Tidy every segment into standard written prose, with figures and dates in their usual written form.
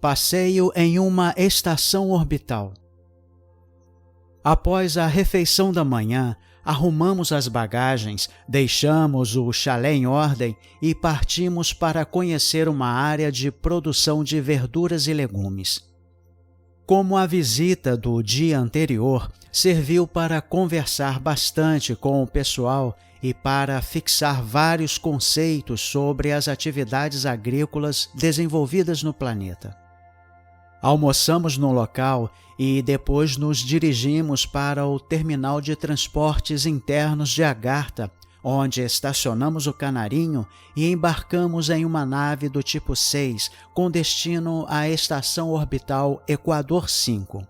Passeio em uma estação orbital. Após a refeição da manhã, arrumamos as bagagens, deixamos o chalé em ordem e partimos para conhecer uma área de produção de verduras e legumes. Como a visita do dia anterior serviu para conversar bastante com o pessoal e para fixar vários conceitos sobre as atividades agrícolas desenvolvidas no planeta. Almoçamos no local e depois nos dirigimos para o terminal de transportes internos de Agartha, onde estacionamos o Canarinho e embarcamos em uma nave do tipo 6 com destino à estação orbital Equador 5.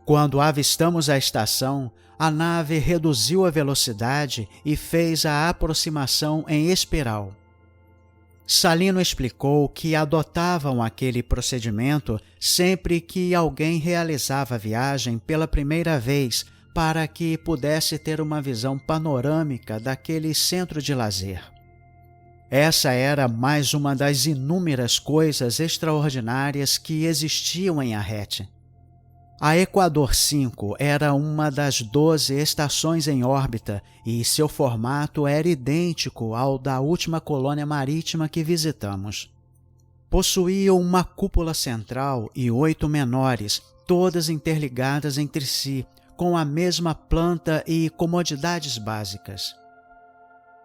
Quando avistamos a estação, a nave reduziu a velocidade e fez a aproximação em espiral. Salino explicou que adotavam aquele procedimento sempre que alguém realizava a viagem pela primeira vez para que pudesse ter uma visão panorâmica daquele centro de lazer. Essa era mais uma das inúmeras coisas extraordinárias que existiam em Arrete. A Equador 5 era uma das 12 estações em órbita e seu formato era idêntico ao da última colônia marítima que visitamos. Possuía uma cúpula central e 8 menores, todas interligadas entre si, com a mesma planta e comodidades básicas.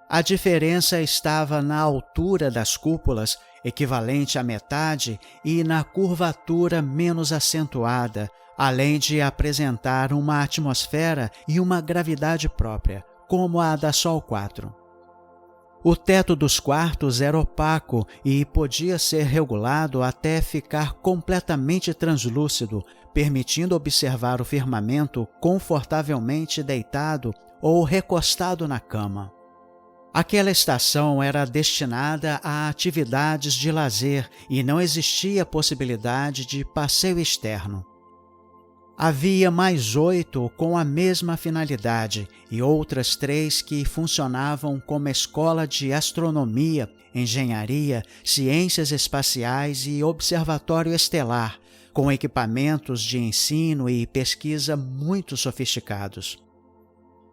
A diferença estava na altura das cúpulas, equivalente à metade, e na curvatura menos acentuada, além de apresentar uma atmosfera e uma gravidade própria, como a da Sol 4. O teto dos quartos era opaco e podia ser regulado até ficar completamente translúcido, permitindo observar o firmamento confortavelmente deitado ou recostado na cama. Aquela estação era destinada a atividades de lazer e não existia possibilidade de passeio externo. Havia mais 8 com a mesma finalidade e outras 3 que funcionavam como escola de astronomia, engenharia, ciências espaciais e observatório estelar, com equipamentos de ensino e pesquisa muito sofisticados.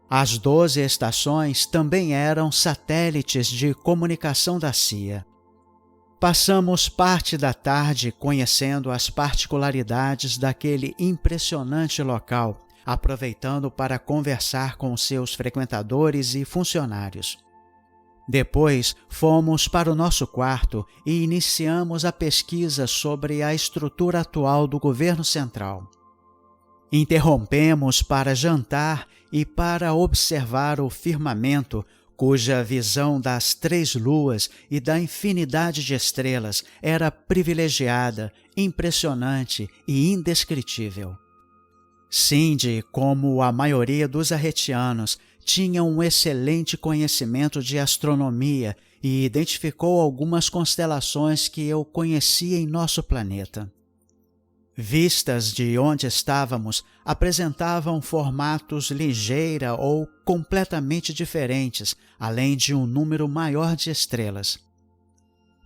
As 12 estações também eram satélites de comunicação da CIA. Passamos parte da tarde conhecendo as particularidades daquele impressionante local, aproveitando para conversar com seus frequentadores e funcionários. Depois, fomos para o nosso quarto e iniciamos a pesquisa sobre a estrutura atual do governo central. Interrompemos para jantar e para observar o firmamento, cuja visão das 3 luas e da infinidade de estrelas era privilegiada, impressionante e indescritível. Cindy, como a maioria dos arretianos, tinha um excelente conhecimento de astronomia e identificou algumas constelações que eu conhecia em nosso planeta. Vistas de onde estávamos, apresentavam formatos ligeira ou completamente diferentes, além de um número maior de estrelas.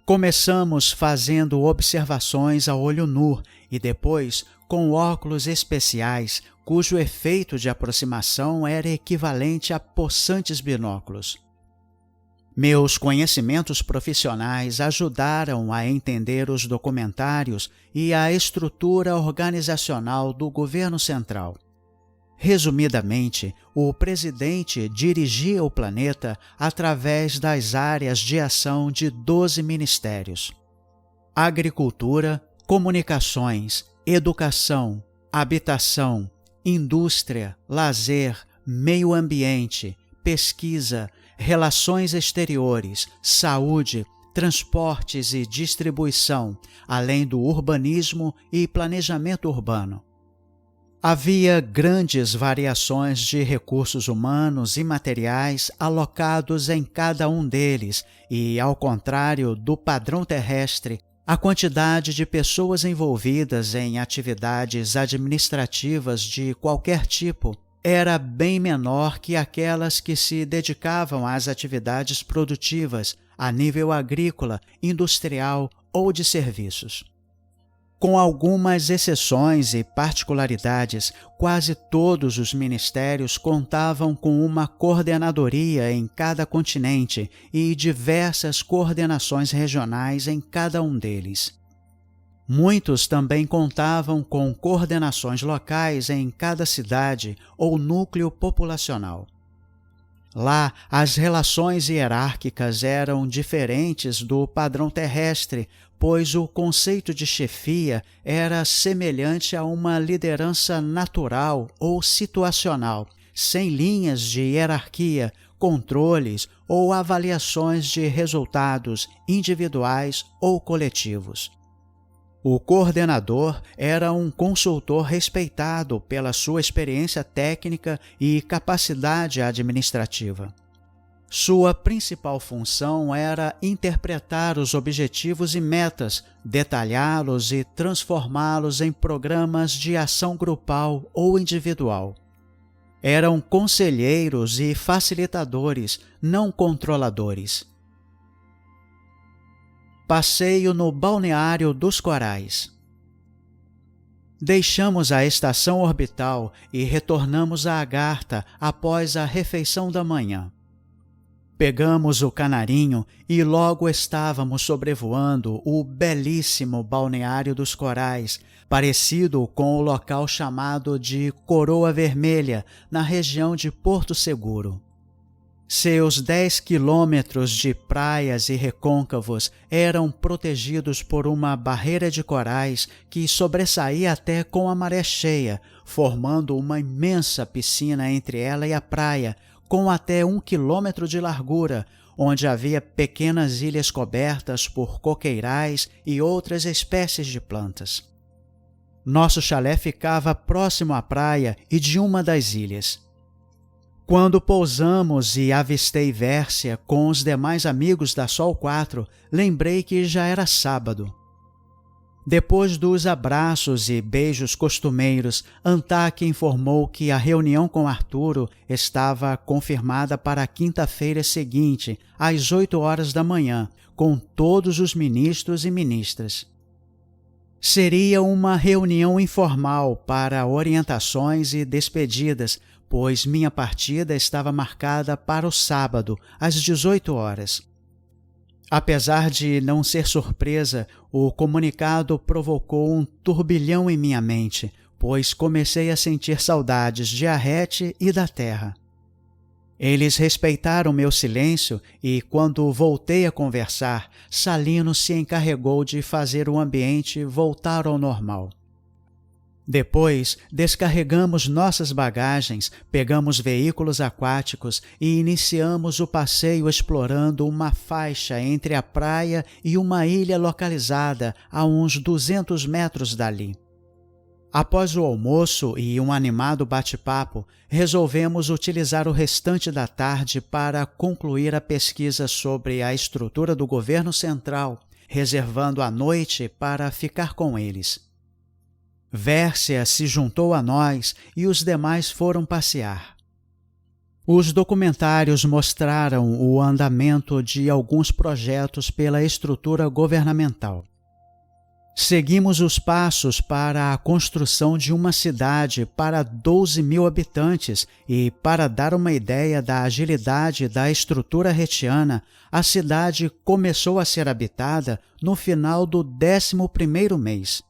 Começamos fazendo observações a olho nu e depois com óculos especiais, cujo efeito de aproximação era equivalente a possantes binóculos. Meus conhecimentos profissionais ajudaram a entender os documentários e a estrutura organizacional do governo central. Resumidamente, o presidente dirigia o planeta através das áreas de ação de 12 ministérios: agricultura, comunicações, educação, habitação, indústria, lazer, meio ambiente, pesquisa, relações exteriores, saúde, transportes e distribuição, além do urbanismo e planejamento urbano. Havia grandes variações de recursos humanos e materiais alocados em cada um deles e, ao contrário do padrão terrestre, a quantidade de pessoas envolvidas em atividades administrativas de qualquer tipo era bem menor que aquelas que se dedicavam às atividades produtivas a nível agrícola, industrial ou de serviços. Com algumas exceções e particularidades, quase todos os ministérios contavam com uma coordenadoria em cada continente e diversas coordenações regionais em cada um deles. Muitos também contavam com coordenações locais em cada cidade ou núcleo populacional. Lá, as relações hierárquicas eram diferentes do padrão terrestre, pois o conceito de chefia era semelhante a uma liderança natural ou situacional, sem linhas de hierarquia, controles ou avaliações de resultados individuais ou coletivos. O coordenador era um consultor respeitado pela sua experiência técnica e capacidade administrativa. Sua principal função era interpretar os objetivos e metas, detalhá-los e transformá-los em programas de ação grupal ou individual. Eram conselheiros e facilitadores, não controladores. Passeio no Balneário dos Corais. Deixamos a estação orbital e retornamos a Agartha após a refeição da manhã. Pegamos o canarinho e logo estávamos sobrevoando o belíssimo Balneário dos Corais, parecido com o local chamado de Coroa Vermelha, na região de Porto Seguro. Seus 10 quilômetros de praias e recôncavos eram protegidos por uma barreira de corais que sobressaía até com a maré cheia, formando uma imensa piscina entre ela e a praia, com até 1 quilômetro de largura, onde havia pequenas ilhas cobertas por coqueirais e outras espécies de plantas. Nosso chalé ficava próximo à praia e de uma das ilhas. Quando pousamos e avistei Vérsia com os demais amigos da Sol 4, lembrei que já era sábado. Depois dos abraços e beijos costumeiros, Antak informou que a reunião com Arturo estava confirmada para a quinta-feira seguinte, às 8 horas da manhã, com todos os ministros e ministras. Seria uma reunião informal para orientações e despedidas, pois minha partida estava marcada para o sábado, às 18 horas. Apesar de não ser surpresa, o comunicado provocou um turbilhão em minha mente, pois comecei a sentir saudades de Arrete e da terra. Eles respeitaram meu silêncio e, quando voltei a conversar, Salino se encarregou de fazer o ambiente voltar ao normal. Depois, descarregamos nossas bagagens, pegamos veículos aquáticos e iniciamos o passeio explorando uma faixa entre a praia e uma ilha localizada a uns 200 metros dali. Após o almoço e um animado bate-papo, resolvemos utilizar o restante da tarde para concluir a pesquisa sobre a estrutura do governo central, reservando a noite para ficar com eles. Vérsia se juntou a nós e os demais foram passear. Os documentários mostraram o andamento de alguns projetos pela estrutura governamental. Seguimos os passos para a construção de uma cidade para 12 mil habitantes e, para dar uma ideia da agilidade da estrutura retiana, a cidade começou a ser habitada no final do 11º mês.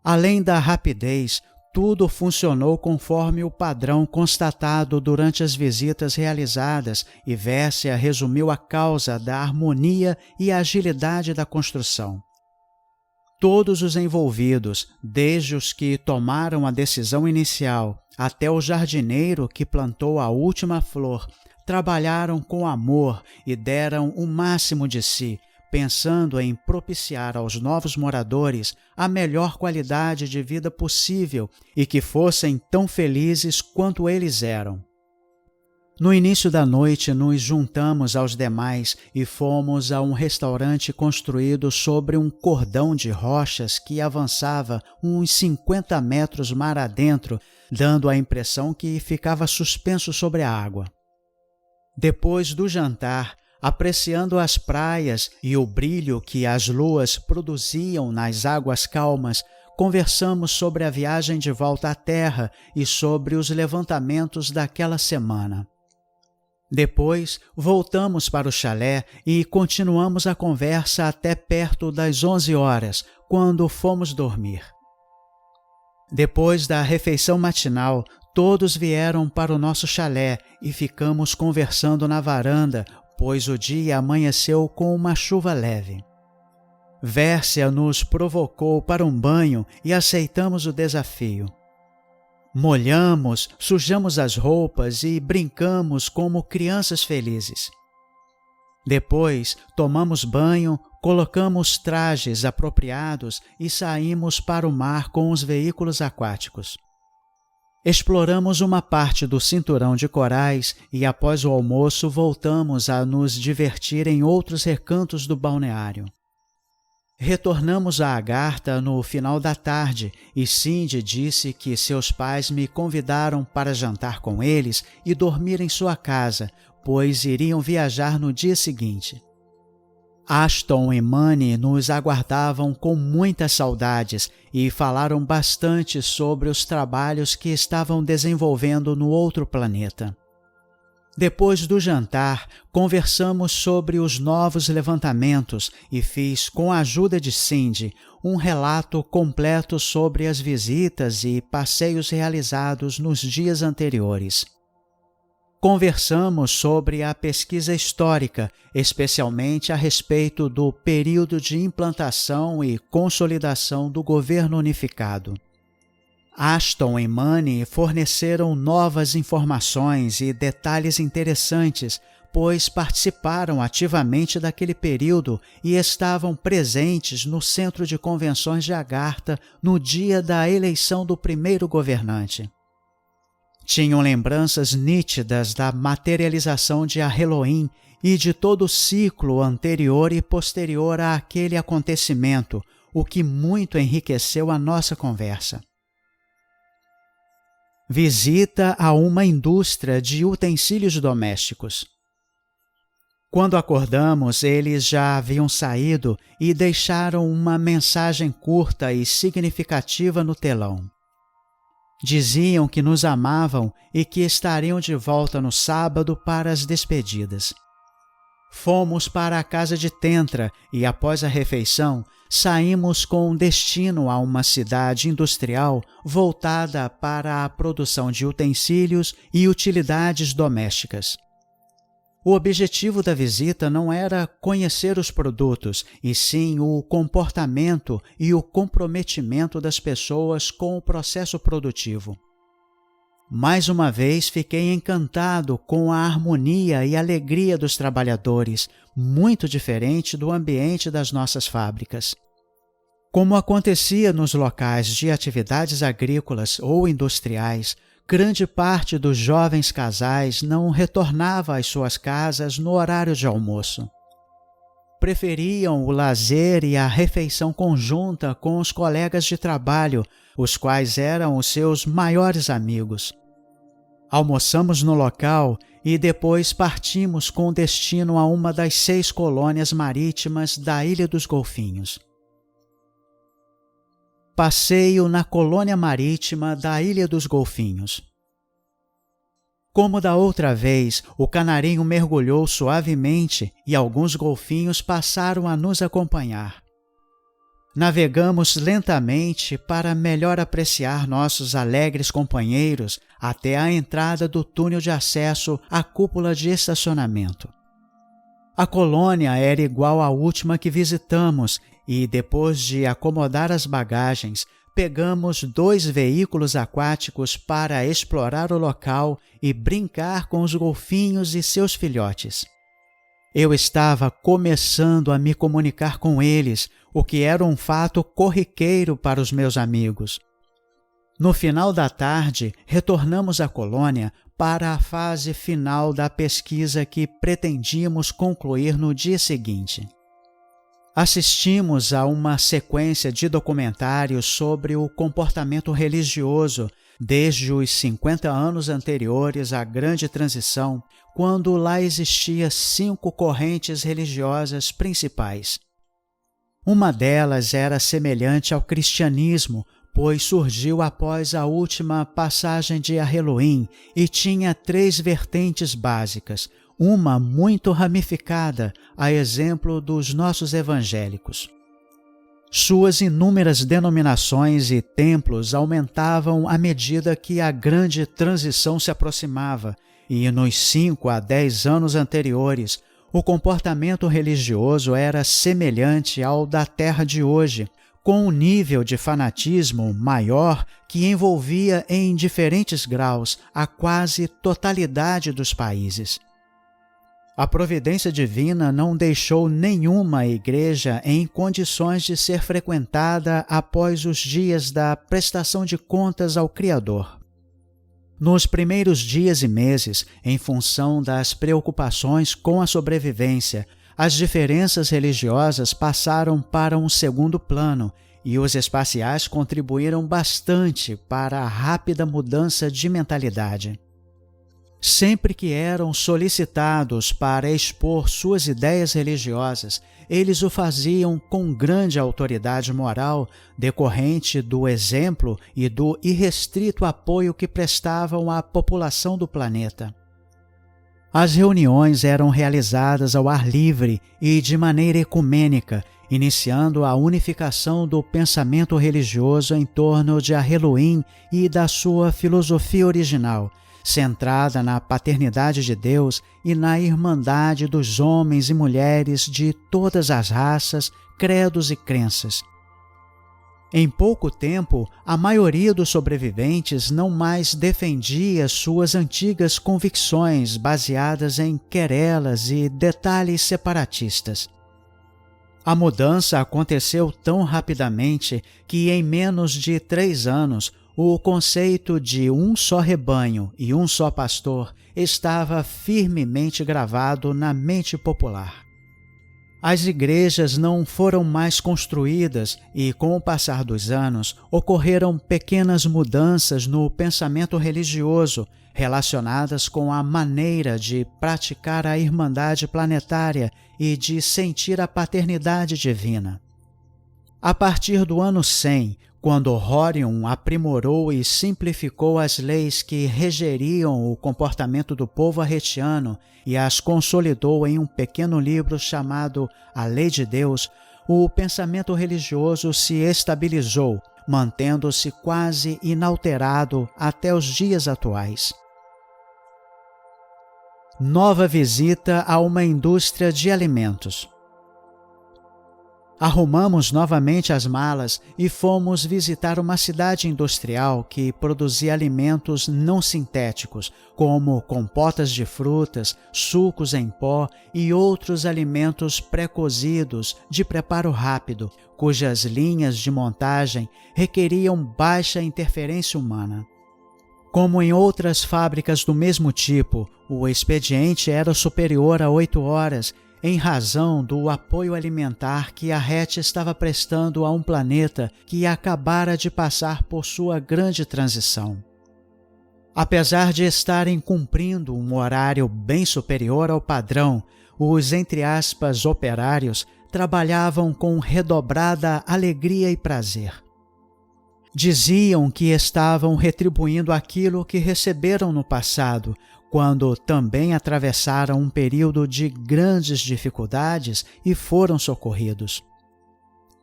Além da rapidez, tudo funcionou conforme o padrão constatado durante as visitas realizadas e Vérsia resumiu a causa da harmonia e agilidade da construção. Todos os envolvidos, desde os que tomaram a decisão inicial até o jardineiro que plantou a última flor, trabalharam com amor e deram o máximo de si, pensando em propiciar aos novos moradores a melhor qualidade de vida possível e que fossem tão felizes quanto eles eram. No início da noite, nos juntamos aos demais e fomos a um restaurante construído sobre um cordão de rochas que avançava uns 50 metros mar adentro, dando a impressão que ficava suspenso sobre a água. Depois do jantar, apreciando as praias e o brilho que as luas produziam nas águas calmas, conversamos sobre a viagem de volta à terra e sobre os levantamentos daquela semana. Depois, voltamos para o chalé e continuamos a conversa até perto das 11 horas, quando fomos dormir. Depois da refeição matinal, todos vieram para o nosso chalé e ficamos conversando na varanda, pois o dia amanheceu com uma chuva leve. Vércia nos provocou para um banho e aceitamos o desafio. Molhamos, sujamos as roupas e brincamos como crianças felizes. Depois, tomamos banho, colocamos trajes apropriados e saímos para o mar com os veículos aquáticos. Exploramos uma parte do cinturão de corais e, após o almoço, voltamos a nos divertir em outros recantos do balneário. Retornamos a Agartha no final da tarde e Cindy disse que seus pais me convidaram para jantar com eles e dormir em sua casa, pois iriam viajar no dia seguinte. Ashton e Manny nos aguardavam com muitas saudades e falaram bastante sobre os trabalhos que estavam desenvolvendo no outro planeta. Depois do jantar, conversamos sobre os novos levantamentos e fiz, com a ajuda de Cindy, um relato completo sobre as visitas e passeios realizados nos dias anteriores. Conversamos sobre a pesquisa histórica, especialmente a respeito do período de implantação e consolidação do governo unificado. Ashton e Manny forneceram novas informações e detalhes interessantes, pois participaram ativamente daquele período e estavam presentes no Centro de Convenções de Agartha no dia da eleição do primeiro governante. Tinham lembranças nítidas da materialização de Aheloim e de todo o ciclo anterior e posterior àquele acontecimento, o que muito enriqueceu a nossa conversa. Visita a uma indústria de utensílios domésticos. Quando acordamos, eles já haviam saído e deixaram uma mensagem curta e significativa no telão. Diziam que nos amavam e que estariam de volta no sábado para as despedidas. Fomos para a casa de Tentra e, após a refeição, saímos com destino a uma cidade industrial voltada para a produção de utensílios e utilidades domésticas. O objetivo da visita não era conhecer os produtos, e sim o comportamento e o comprometimento das pessoas com o processo produtivo. Mais uma vez fiquei encantado com a harmonia e alegria dos trabalhadores, muito diferente do ambiente das nossas fábricas. Como acontecia nos locais de atividades agrícolas ou industriais, grande parte dos jovens casais não retornava às suas casas no horário de almoço. Preferiam o lazer e a refeição conjunta com os colegas de trabalho, os quais eram os seus maiores amigos. Almoçamos no local e depois partimos com destino a uma das 6 colônias marítimas da Ilha dos Golfinhos. Passeio na colônia marítima da Ilha dos Golfinhos. Como da outra vez, o canarinho mergulhou suavemente e alguns golfinhos passaram a nos acompanhar. Navegamos lentamente para melhor apreciar nossos alegres companheiros até a entrada do túnel de acesso à cúpula de estacionamento. A colônia era igual à última que visitamos e, depois de acomodar as bagagens, pegamos 2 veículos aquáticos para explorar o local e brincar com os golfinhos e seus filhotes. Eu estava começando a me comunicar com eles, o que era um fato corriqueiro para os meus amigos. No final da tarde, retornamos à colônia para a fase final da pesquisa que pretendíamos concluir no dia seguinte. Assistimos a uma sequência de documentários sobre o comportamento religioso, desde os 50 anos anteriores à Grande Transição, quando lá existia 5 correntes religiosas principais. Uma delas era semelhante ao cristianismo, pois surgiu após a última passagem de Halloween e tinha 3 vertentes básicas, uma muito ramificada, a exemplo dos nossos evangélicos. Suas inúmeras denominações e templos aumentavam à medida que a Grande Transição se aproximava, e nos 5 a 10 anos anteriores, o comportamento religioso era semelhante ao da Terra de hoje, com um nível de fanatismo maior que envolvia em diferentes graus a quase totalidade dos países. A providência divina não deixou nenhuma igreja em condições de ser frequentada após os dias da prestação de contas ao Criador. Nos primeiros dias e meses, em função das preocupações com a sobrevivência, as diferenças religiosas passaram para um segundo plano e os espaciais contribuíram bastante para a rápida mudança de mentalidade. Sempre que eram solicitados para expor suas ideias religiosas, eles o faziam com grande autoridade moral, decorrente do exemplo e do irrestrito apoio que prestavam à população do planeta. As reuniões eram realizadas ao ar livre e de maneira ecumênica, iniciando a unificação do pensamento religioso em torno de Halloween e da sua filosofia original, centrada na paternidade de Deus e na irmandade dos homens e mulheres de todas as raças, credos e crenças. Em pouco tempo, a maioria dos sobreviventes não mais defendia suas antigas convicções baseadas em querelas e detalhes separatistas. A mudança aconteceu tão rapidamente que, em menos de 3 anos, o conceito de um só rebanho e um só pastor estava firmemente gravado na mente popular. As igrejas não foram mais construídas e, com o passar dos anos, ocorreram pequenas mudanças no pensamento religioso relacionadas com a maneira de praticar a irmandade planetária e de sentir a paternidade divina. A partir do ano 100, quando Horion aprimorou e simplificou as leis que regeriam o comportamento do povo arretiano e as consolidou em um pequeno livro chamado A Lei de Deus, o pensamento religioso se estabilizou, mantendo-se quase inalterado até os dias atuais. Nova visita a uma indústria de alimentos. Arrumamos novamente as malas e fomos visitar uma cidade industrial que produzia alimentos não sintéticos, como compotas de frutas, sucos em pó e outros alimentos pré-cozidos de preparo rápido, cujas linhas de montagem requeriam baixa interferência humana. Como em outras fábricas do mesmo tipo, o expediente era superior a 8 horas, em razão do apoio alimentar que a RET estava prestando a um planeta que acabara de passar por sua grande transição. Apesar de estarem cumprindo um horário bem superior ao padrão, os, entre aspas, operários trabalhavam com redobrada alegria e prazer. Diziam que estavam retribuindo aquilo que receberam no passado, quando também atravessaram um período de grandes dificuldades e foram socorridos.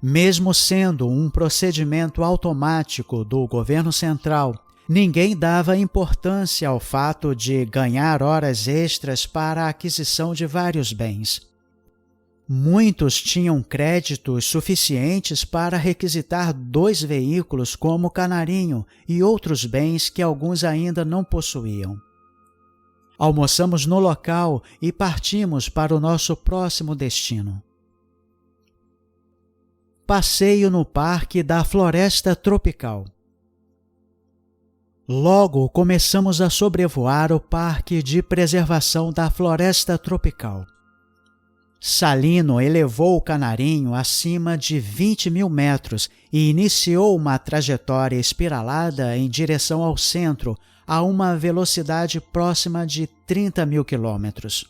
Mesmo sendo um procedimento automático do governo central, ninguém dava importância ao fato de ganhar horas extras para a aquisição de vários bens. Muitos tinham créditos suficientes para requisitar 2 veículos como canarinho e outros bens que alguns ainda não possuíam. Almoçamos no local e partimos para o nosso próximo destino. Passeio no Parque da Floresta Tropical. Logo começamos a sobrevoar o Parque de Preservação da Floresta Tropical. Salino elevou o canarinho acima de 20.000 metros e iniciou uma trajetória espiralada em direção ao centro a uma velocidade próxima de 30.000 quilômetros.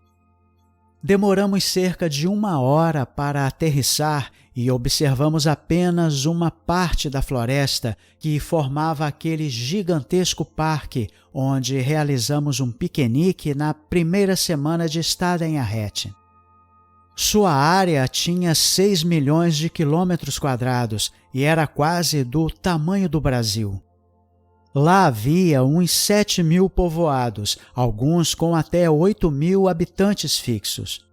Demoramos cerca de 1 hora para aterrissar e observamos apenas uma parte da floresta que formava aquele gigantesco parque onde realizamos um piquenique na primeira semana de estada em Arrete. Sua área tinha 6 milhões de quilômetros quadrados e era quase do tamanho do Brasil. Lá havia uns 7.000 povoados, alguns com até 8.000 habitantes fixos.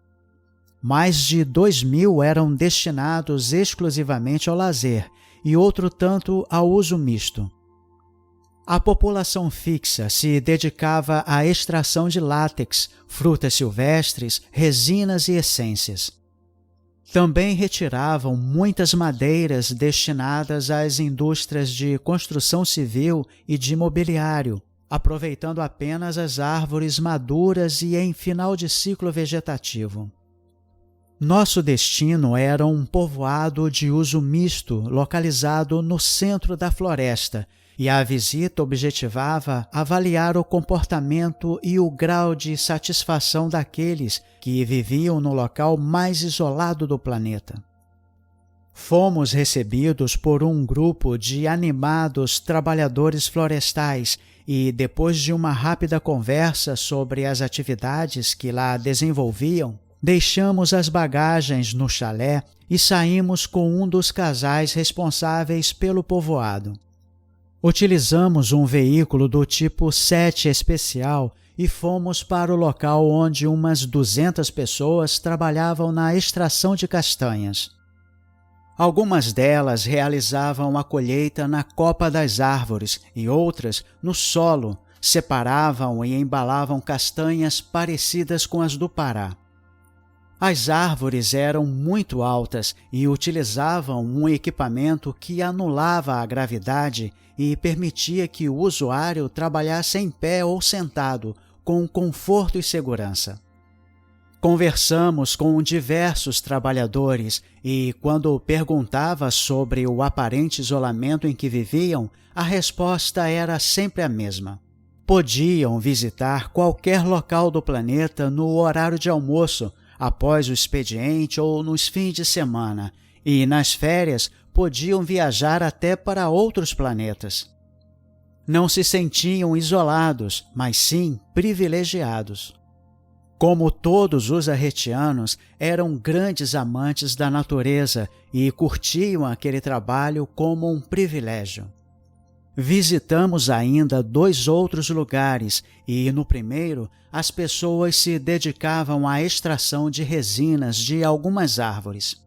Mais de 2.000 eram destinados exclusivamente ao lazer e outro tanto ao uso misto. A população fixa se dedicava à extração de látex, frutas silvestres, resinas e essências. Também retiravam muitas madeiras destinadas às indústrias de construção civil e de mobiliário, aproveitando apenas as árvores maduras e em final de ciclo vegetativo. Nosso destino era um povoado de uso misto localizado no centro da floresta, e a visita objetivava avaliar o comportamento e o grau de satisfação daqueles que viviam no local mais isolado do planeta. Fomos recebidos por um grupo de animados trabalhadores florestais e, depois de uma rápida conversa sobre as atividades que lá desenvolviam, deixamos as bagagens no chalé e saímos com um dos casais responsáveis pelo povoado. Utilizamos um veículo do tipo 7 especial e fomos para o local onde umas 200 pessoas trabalhavam na extração de castanhas. Algumas delas realizavam a colheita na copa das árvores e outras no solo, separavam e embalavam castanhas parecidas com as do Pará. As árvores eram muito altas e utilizavam um equipamento que anulava a gravidade e permitia que o usuário trabalhasse em pé ou sentado, com conforto e segurança. Conversamos com diversos trabalhadores e, quando perguntava sobre o aparente isolamento em que viviam, a resposta era sempre a mesma. Podiam visitar qualquer local do planeta no horário de almoço, após o expediente ou nos fins de semana, e nas férias podiam viajar até para outros planetas. Não se sentiam isolados, mas sim privilegiados. Como todos os arretianos, eram grandes amantes da natureza e curtiam aquele trabalho como um privilégio. Visitamos ainda 2 outros lugares e, no primeiro, as pessoas se dedicavam à extração de resinas de algumas árvores.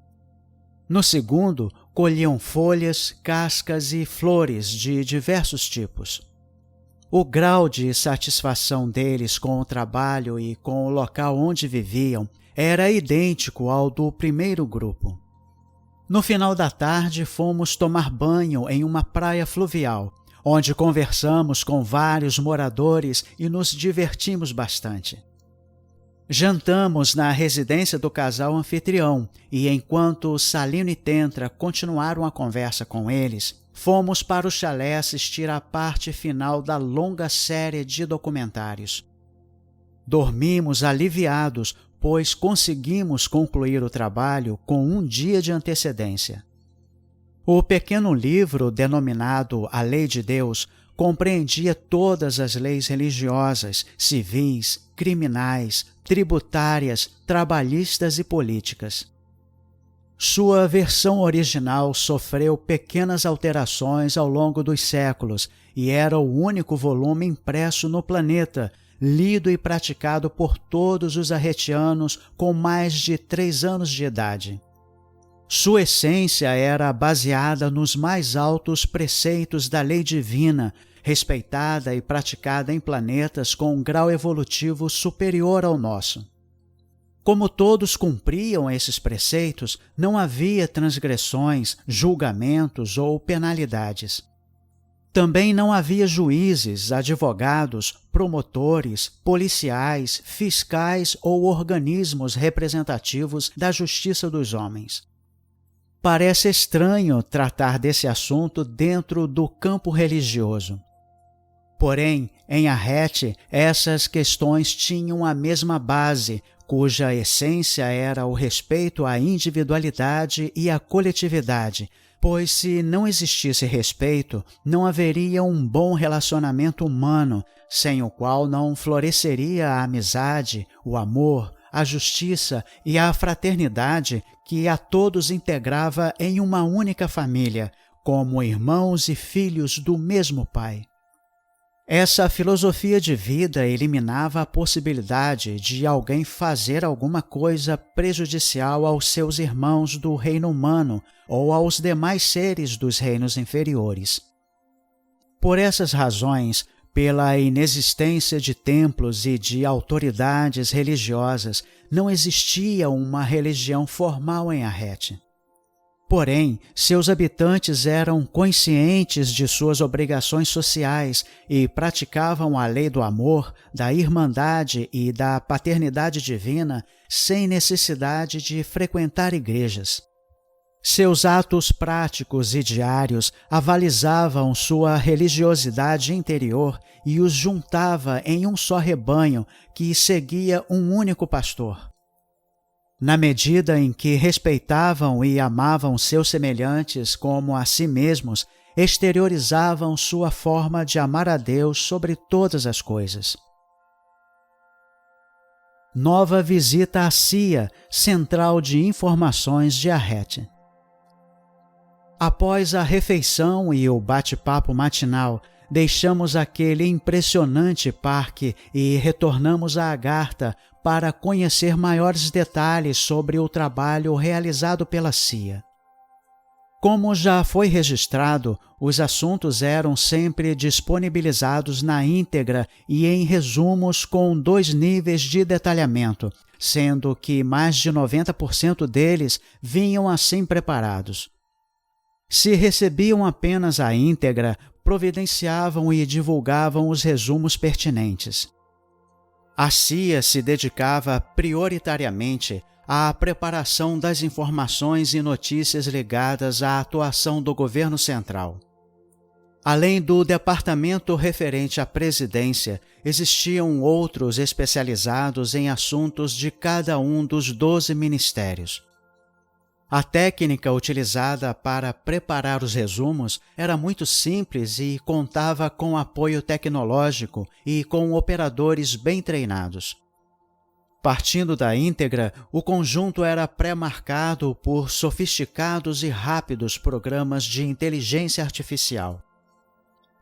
No segundo, colhiam folhas, cascas e flores de diversos tipos. O grau de satisfação deles com o trabalho e com o local onde viviam era idêntico ao do primeiro grupo. No final da tarde, fomos tomar banho em uma praia fluvial, onde conversamos com vários moradores e nos divertimos bastante. Jantamos na residência do casal anfitrião e, enquanto Salino e Tentra continuaram a conversa com eles, fomos para o chalé assistir à parte final da longa série de documentários. Dormimos aliviados, pois conseguimos concluir o trabalho com um dia de antecedência. O pequeno livro, denominado A Lei de Deus, compreendia todas as leis religiosas, civis, criminais, tributárias, trabalhistas e políticas. Sua versão original sofreu pequenas alterações ao longo dos séculos e era o único volume impresso no planeta, lido e praticado por todos os arretianos com mais de 3 anos de idade. Sua essência era baseada nos mais altos preceitos da lei divina, respeitada e praticada em planetas com um grau evolutivo superior ao nosso. Como todos cumpriam esses preceitos, não havia transgressões, julgamentos ou penalidades. Também não havia juízes, advogados, promotores, policiais, fiscais ou organismos representativos da justiça dos homens. Parece estranho tratar desse assunto dentro do campo religioso. Porém, em Arrete, essas questões tinham a mesma base, cuja essência era o respeito à individualidade e à coletividade, pois se não existisse respeito, não haveria um bom relacionamento humano, sem o qual não floresceria a amizade, o amor, a justiça e a fraternidade que a todos integrava em uma única família, como irmãos e filhos do mesmo Pai. Essa filosofia de vida eliminava a possibilidade de alguém fazer alguma coisa prejudicial aos seus irmãos do reino humano ou aos demais seres dos reinos inferiores. Por essas razões, pela inexistência de templos e de autoridades religiosas, não existia uma religião formal em Arrete. Porém, seus habitantes eram conscientes de suas obrigações sociais e praticavam a lei do amor, da irmandade e da paternidade divina sem necessidade de frequentar igrejas. Seus atos práticos e diários avalizavam sua religiosidade interior e os juntava em um só rebanho que seguia um único pastor. Na medida em que respeitavam e amavam seus semelhantes como a si mesmos, exteriorizavam sua forma de amar a Deus sobre todas as coisas. Nova visita à CIA, Central de Informações de Arrete. Após a refeição e o bate-papo matinal, deixamos aquele impressionante parque e retornamos a Agartha para conhecer maiores detalhes sobre o trabalho realizado pela CIA. Como já foi registrado, os assuntos eram sempre disponibilizados na íntegra e em resumos com 2 níveis de detalhamento, sendo que mais de 90% deles vinham assim preparados. Se recebiam apenas a íntegra, providenciavam e divulgavam os resumos pertinentes. A CIA se dedicava prioritariamente à preparação das informações e notícias ligadas à atuação do governo central. Além do departamento referente à presidência, existiam outros especializados em assuntos de cada um dos 12 ministérios. A técnica utilizada para preparar os resumos era muito simples e contava com apoio tecnológico e com operadores bem treinados. Partindo da íntegra, o conjunto era pré-marcado por sofisticados e rápidos programas de inteligência artificial.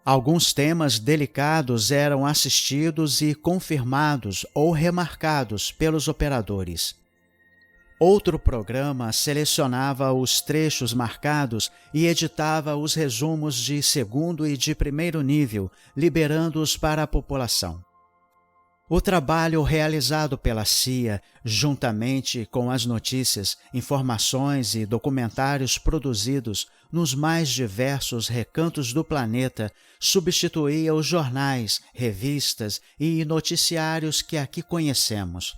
Alguns temas delicados eram assistidos e confirmados ou remarcados pelos operadores. Outro programa selecionava os trechos marcados e editava os resumos de segundo e de primeiro nível, liberando-os para a população. O trabalho realizado pela CIA, juntamente com as notícias, informações e documentários produzidos nos mais diversos recantos do planeta, substituía os jornais, revistas e noticiários que aqui conhecemos.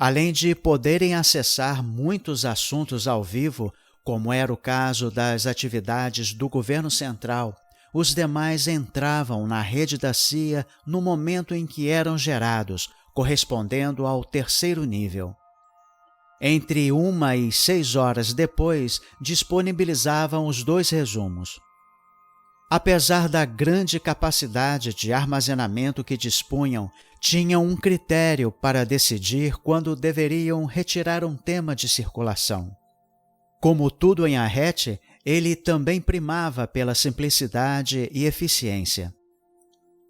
Além de poderem acessar muitos assuntos ao vivo, como era o caso das atividades do governo central, os demais entravam na rede da CIA no momento em que eram gerados, correspondendo ao 3º nível. Entre 1 e 6 horas depois, disponibilizavam os 2 resumos. Apesar da grande capacidade de armazenamento que dispunham, tinham um critério para decidir quando deveriam retirar um tema de circulação. Como tudo em Arrete, ele também primava pela simplicidade e eficiência.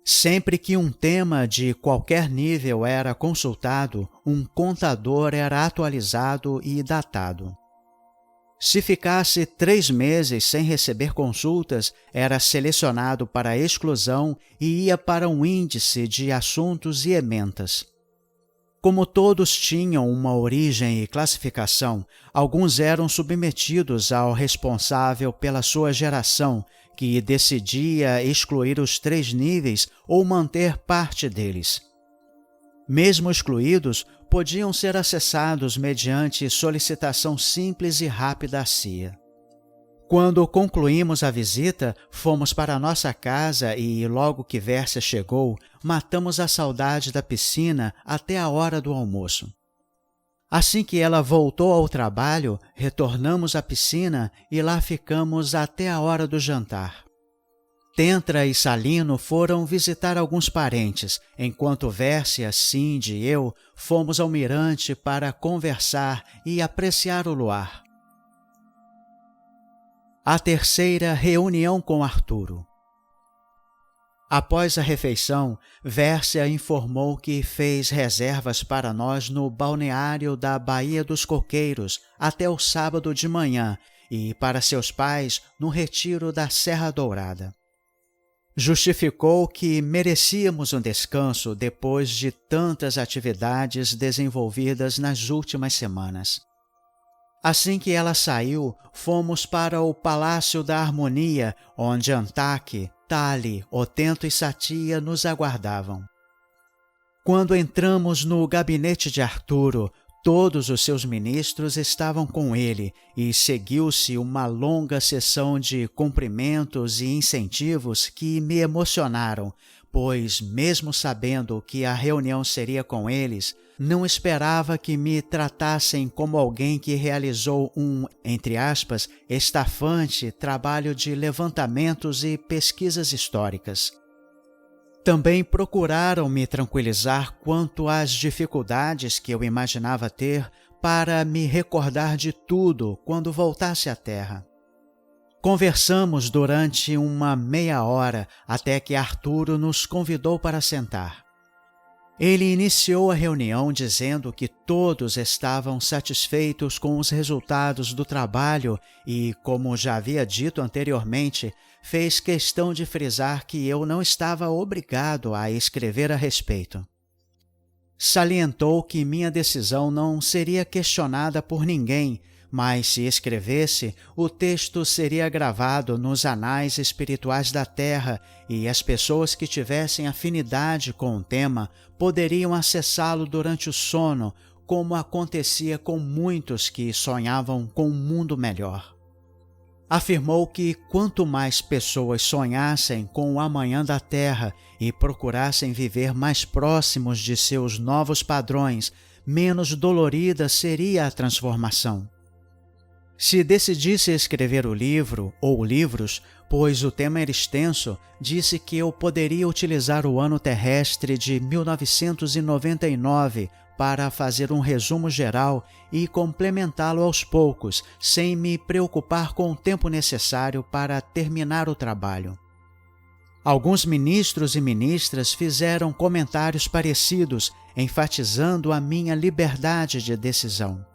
Sempre que um tema de qualquer nível era consultado, um contador era atualizado e datado. Se ficasse 3 meses sem receber consultas, era selecionado para exclusão e ia para um índice de assuntos e ementas. Como todos tinham uma origem e classificação, alguns eram submetidos ao responsável pela sua geração, que decidia excluir os 3 níveis ou manter parte deles. Mesmo excluídos, podiam ser acessados mediante solicitação simples e rápida à CIA. Quando concluímos a visita, fomos para nossa casa e, logo que Vércia chegou, matamos a saudade da piscina até a hora do almoço. Assim que ela voltou ao trabalho, retornamos à piscina e lá ficamos até a hora do jantar. Tentra e Salino foram visitar alguns parentes, enquanto Vércia, Cindy e eu fomos ao mirante para conversar e apreciar o luar. A terceira reunião com Arturo. Após a refeição, Vércia informou que fez reservas para nós no balneário da Baía dos Coqueiros até o sábado de manhã e para seus pais no retiro da Serra Dourada. Justificou que merecíamos um descanso depois de tantas atividades desenvolvidas nas últimas semanas. Assim que ela saiu, fomos para o Palácio da Harmonia, onde Antaque, Tali, Otento e Satia nos aguardavam. Quando entramos no gabinete de Arturo, todos os seus ministros estavam com ele e seguiu-se uma longa sessão de cumprimentos e incentivos que me emocionaram, pois, mesmo sabendo que a reunião seria com eles, não esperava que me tratassem como alguém que realizou um, entre aspas, estafante trabalho de levantamentos e pesquisas históricas. Também procuraram me tranquilizar quanto às dificuldades que eu imaginava ter para me recordar de tudo quando voltasse à Terra. Conversamos durante uma meia hora até que Arturo nos convidou para sentar. Ele iniciou a reunião dizendo que todos estavam satisfeitos com os resultados do trabalho e, como já havia dito anteriormente, fez questão de frisar que eu não estava obrigado a escrever a respeito. Salientou que minha decisão não seria questionada por ninguém, mas se escrevesse, o texto seria gravado nos anais espirituais da Terra e as pessoas que tivessem afinidade com o tema poderiam acessá-lo durante o sono, como acontecia com muitos que sonhavam com um mundo melhor. Afirmou que quanto mais pessoas sonhassem com o amanhã da Terra e procurassem viver mais próximos de seus novos padrões, menos dolorida seria a transformação. Se decidisse escrever o livro ou livros, pois o tema era extenso, disse que eu poderia utilizar o ano terrestre de 1999 para fazer um resumo geral e complementá-lo aos poucos, sem me preocupar com o tempo necessário para terminar o trabalho. Alguns ministros e ministras fizeram comentários parecidos, enfatizando a minha liberdade de decisão.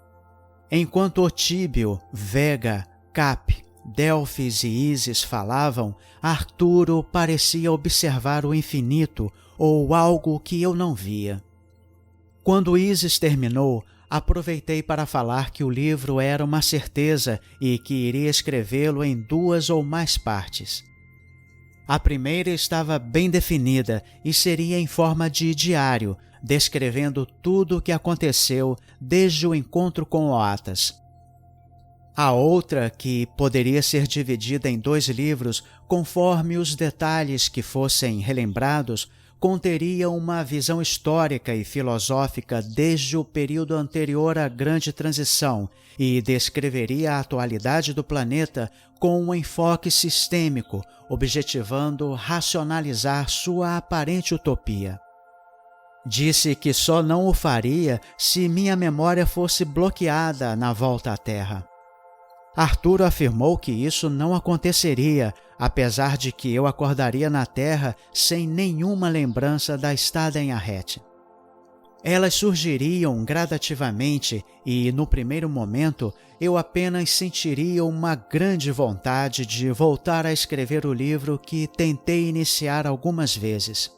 Enquanto Otíbio, Vega, Cap, Delfis e Ísis falavam, Arturo parecia observar o infinito ou algo que eu não via. Quando Ísis terminou, aproveitei para falar que o livro era uma certeza e que iria escrevê-lo em 2 ou mais partes. A primeira estava bem definida e seria em forma de diário, descrevendo tudo o que aconteceu desde o encontro com Oatas. A outra, que poderia ser dividida em 2 livros, conforme os detalhes que fossem relembrados, conteria uma visão histórica e filosófica desde o período anterior à Grande Transição e descreveria a atualidade do planeta com um enfoque sistêmico, objetivando racionalizar sua aparente utopia. Disse que só não o faria se minha memória fosse bloqueada na volta à Terra. Arturo afirmou que isso não aconteceria, apesar de que eu acordaria na Terra sem nenhuma lembrança da estada em Arrete. Elas surgiriam gradativamente e, no primeiro momento, eu apenas sentiria uma grande vontade de voltar a escrever o livro que tentei iniciar algumas vezes.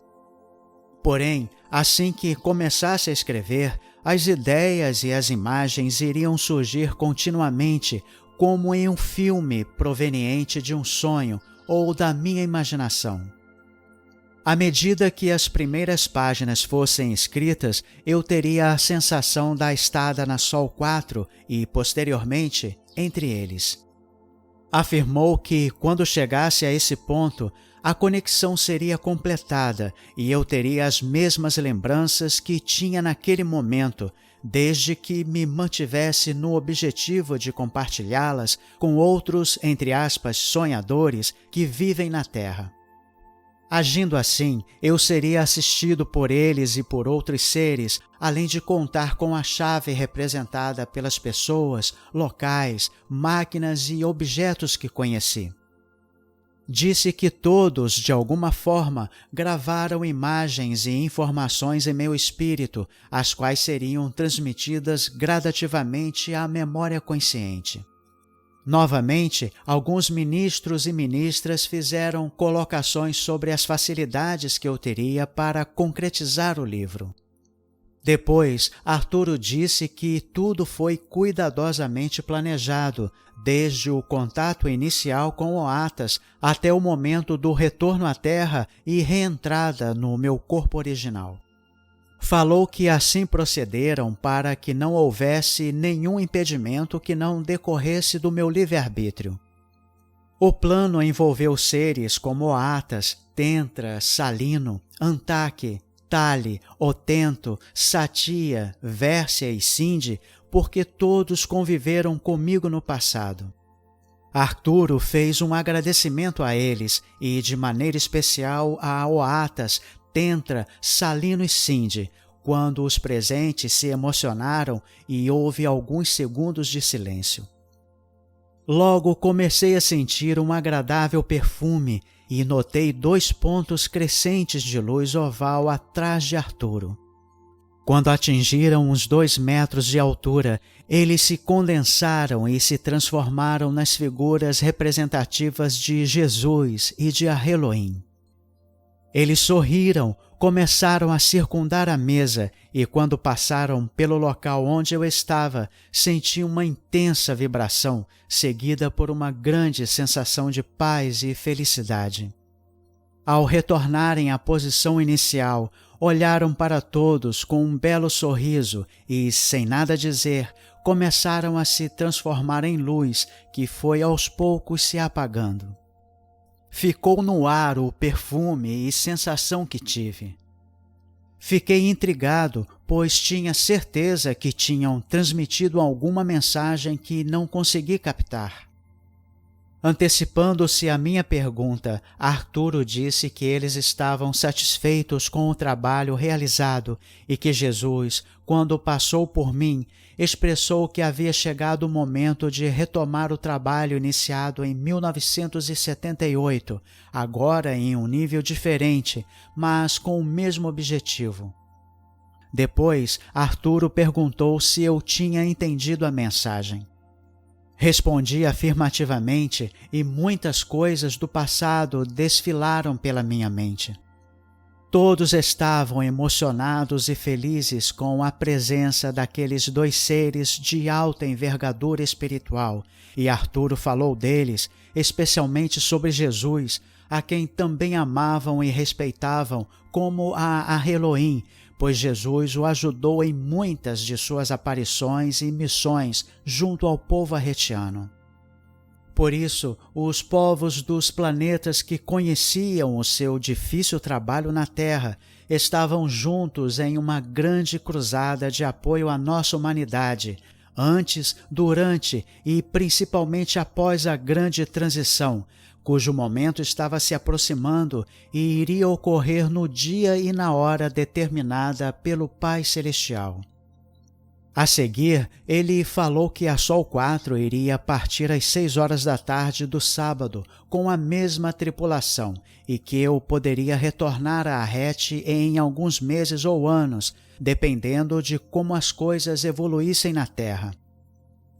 Porém, assim que começasse a escrever, as ideias e as imagens iriam surgir continuamente, como em um filme proveniente de um sonho, ou da minha imaginação. À medida que as primeiras páginas fossem escritas, eu teria a sensação da estada na Sol 4 e, posteriormente, entre eles. Afirmou que, quando chegasse a esse ponto, a conexão seria completada e eu teria as mesmas lembranças que tinha naquele momento, desde que me mantivesse no objetivo de compartilhá-las com outros, entre aspas, sonhadores que vivem na Terra. Agindo assim, eu seria assistido por eles e por outros seres, além de contar com a chave representada pelas pessoas, locais, máquinas e objetos que conheci. Disse que todos, de alguma forma, gravaram imagens e informações em meu espírito, as quais seriam transmitidas gradativamente à memória consciente. Novamente, alguns ministros e ministras fizeram colocações sobre as facilidades que eu teria para concretizar o livro. Depois, Arturo disse que tudo foi cuidadosamente planejado, desde o contato inicial com o Atas até o momento do retorno à Terra e reentrada no meu corpo original. Falou que assim procederam para que não houvesse nenhum impedimento que não decorresse do meu livre-arbítrio. O plano envolveu seres como Atas, Tentra, Salino, Antaque, Tali, Otento, Satia, Vércia e Sindi, porque todos conviveram comigo no passado. Arturo fez um agradecimento a eles e, de maneira especial, a Oatas, Tentra, Salino e Sindi, quando os presentes se emocionaram e houve alguns segundos de silêncio. Logo comecei a sentir um agradável perfume e notei 2 pontos crescentes de luz oval atrás de Arturo. Quando atingiram uns 2 metros de altura, eles se condensaram e se transformaram nas figuras representativas de Jesus e de Elohim. Eles sorriram, começaram a circundar a mesa e, quando passaram pelo local onde eu estava, senti uma intensa vibração, seguida por uma grande sensação de paz e felicidade. Ao retornarem à posição inicial, olharam para todos com um belo sorriso e, sem nada dizer, começaram a se transformar em luz que foi aos poucos se apagando. Ficou no ar o perfume e sensação que tive. Fiquei intrigado, pois tinha certeza que tinham transmitido alguma mensagem que não consegui captar. Antecipando-se à minha pergunta, Arturo disse que eles estavam satisfeitos com o trabalho realizado e que Jesus, quando passou por mim, expressou que havia chegado o momento de retomar o trabalho iniciado em 1978, agora em um nível diferente, mas com o mesmo objetivo. Depois, Arturo perguntou se eu tinha entendido a mensagem. Respondi afirmativamente e muitas coisas do passado desfilaram pela minha mente. Todos estavam emocionados e felizes com a presença daqueles 2 seres de alta envergadura espiritual, e Arturo falou deles, especialmente sobre Jesus, a quem também amavam e respeitavam como a Elohim, pois Jesus o ajudou em muitas de suas aparições e missões junto ao povo arretiano. Por isso, os povos dos planetas que conheciam o seu difícil trabalho na Terra estavam juntos em uma grande cruzada de apoio à nossa humanidade, antes, durante e principalmente após a grande transição, cujo momento estava se aproximando e iria ocorrer no dia e na hora determinada pelo Pai Celestial. A seguir, ele falou que a Sol 4 iria partir às 6 horas da tarde do sábado com a mesma tripulação e que eu poderia retornar a Arrete em alguns meses ou anos, dependendo de como as coisas evoluíssem na Terra.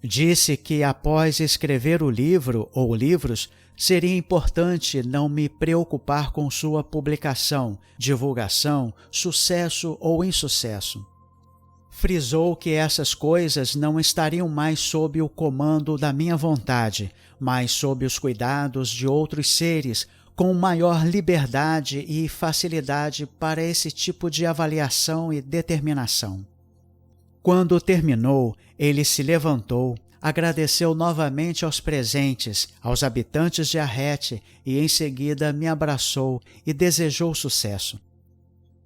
Disse que após escrever o livro ou livros, seria importante não me preocupar com sua publicação, divulgação, sucesso ou insucesso. Frisou que essas coisas não estariam mais sob o comando da minha vontade, mas sob os cuidados de outros seres, com maior liberdade e facilidade para esse tipo de avaliação e determinação. Quando terminou, ele se levantou, agradeceu novamente aos presentes, aos habitantes de Arrete, e em seguida me abraçou e desejou sucesso.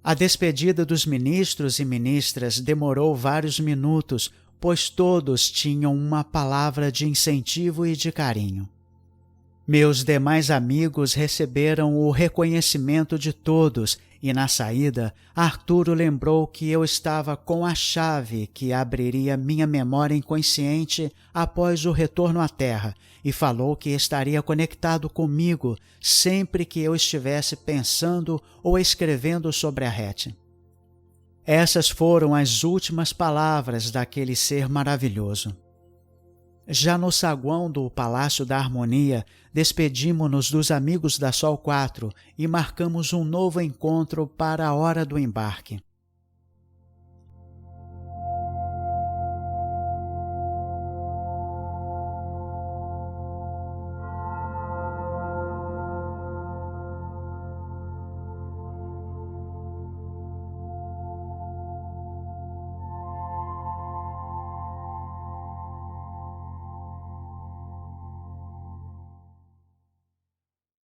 A despedida dos ministros e ministras demorou vários minutos, pois todos tinham uma palavra de incentivo e de carinho. Meus demais amigos receberam o reconhecimento de todos e, na saída, Arturo lembrou que eu estava com a chave que abriria minha memória inconsciente após o retorno à Terra e falou que estaria conectado comigo sempre que eu estivesse pensando ou escrevendo sobre Arrete. Essas foram as últimas palavras daquele ser maravilhoso. Já no saguão do Palácio da Harmonia, despedimo-nos dos amigos da Sol 4 e marcamos um novo encontro para a hora do embarque.